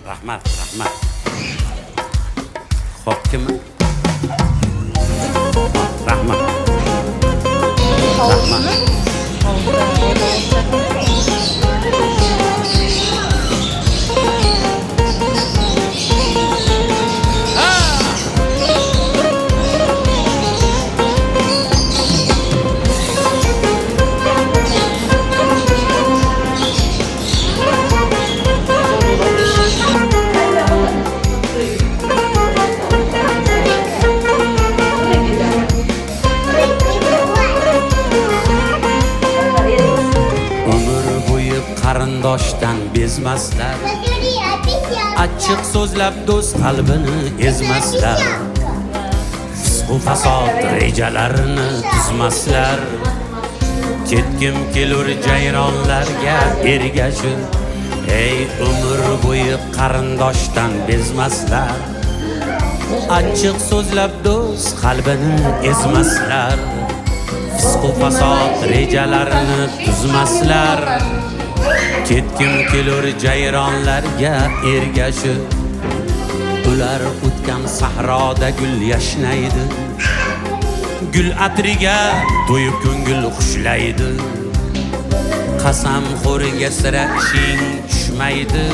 Rahmat. Xo'p, kimmi? Rahmat. Qarindoshdan bezmaslar, achchiq so'zlab do'st qalbini ezmaslar, fisq-u fasod rejalarini tuzmaslar, ketgim kelur jayronlarga ergashib, ey umr bo'yi qarindoshdan bezmaslar, achchiq so'zlab do'st qalbini ezmaslar, fisq-u fasod rejalarini tuzmaslar, ketgim kelur jayronlarga ergashib, ular o'tgan sahroda gul yashnaydi, gul atriga to'yib ko'ngil xushlaydi, qasamxo'rga sira ishing tushmaydi,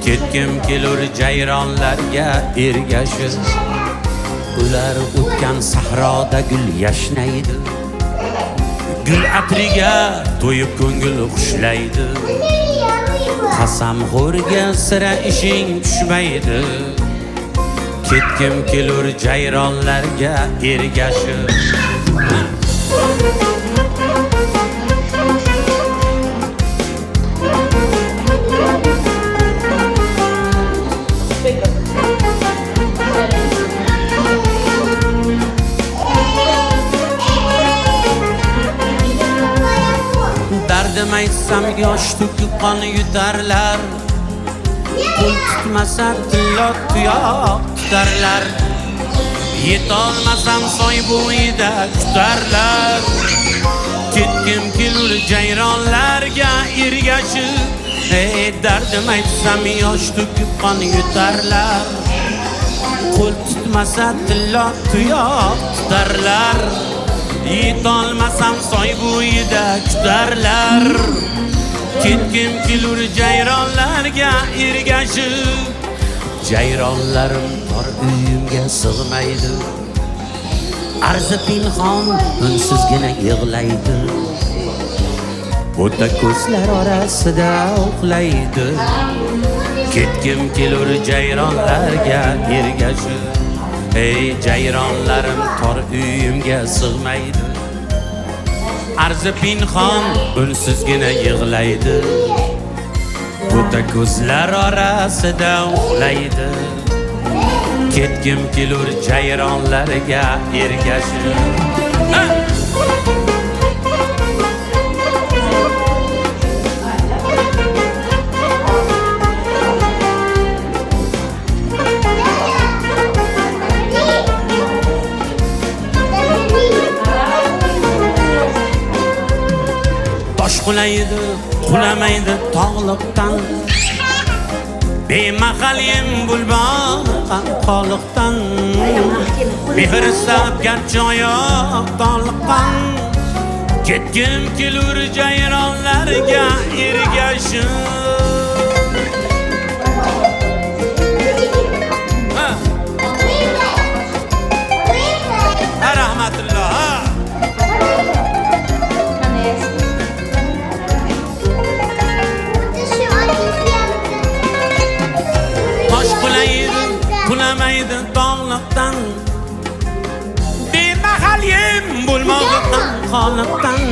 ketgim kelur jayronlarga ergashib, ular o'tgan sahroda gul yashnaydi, gul atriga to'yib ko'ngil xushlaydi, qasamxo'rga sira ishing tushmaydi, ketgim kelur jayronlarga ergashib. Dardim aytsam yosh to'kib qon yutarlar, qo'l tutmasa tillo tuyoq tutarlar, yetolmasam soy bo'yida kutarlar, ketgim kelur jayronlarga ergashib, ey dardim aytsam yosh to'kib qon yutarlar, qo'l tutmasa tillo tuyoq tutarlar, yetolmasam soy bo'yida kutarlar, ketgim kelur jayronlarga ergashib, jayronlarim tor uyimga sig'maydi, arzi pinhon unsizgina yig'laydi, o'ta ko'zlar orasida uxlaydi, ketgim kelur jayronlarga ergashib, ey jayronlarim tor uyimga sig'maydi, arzi pinhon unsizgina yig'laydi, o'ta ko'zlar orasida uxlaydi, ketgim kelur jayronlarga ergashib. Qulaydi, qulamaydi tog'liqdan, bemahal yem bulbon qoliqdan, mehr sabgar joyoq toliqqan, ketgim kelur jayronlarga ergashib. Rahmatulloh. Qulamaydi tog'liqdan, bemahal yem bo'lmoqdan qoliqqan,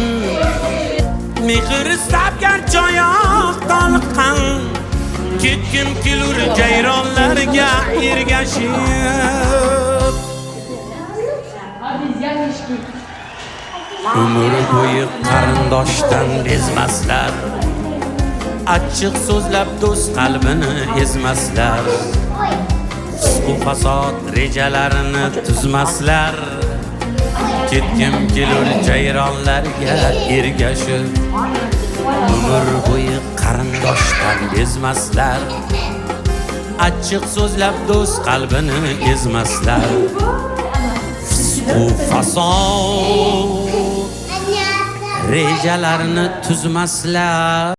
mehr sabgar joyoq toliqqan, ketgim kelur jayronlarga ergashib. Umr bo'yi qarindoshdan bezmaslar, achchiq so'zlab do'st qalbini ezmaslar, fisq-u fasod rejalarini tuzmaslar, ketgim kelur jayronlarga ergashib, umr bo'yi qarindoshdan bezmaslar. Achchiq so'zlab do'st qalbini ezmaslar. Fisqu fasod rejalarni tuzmaslar.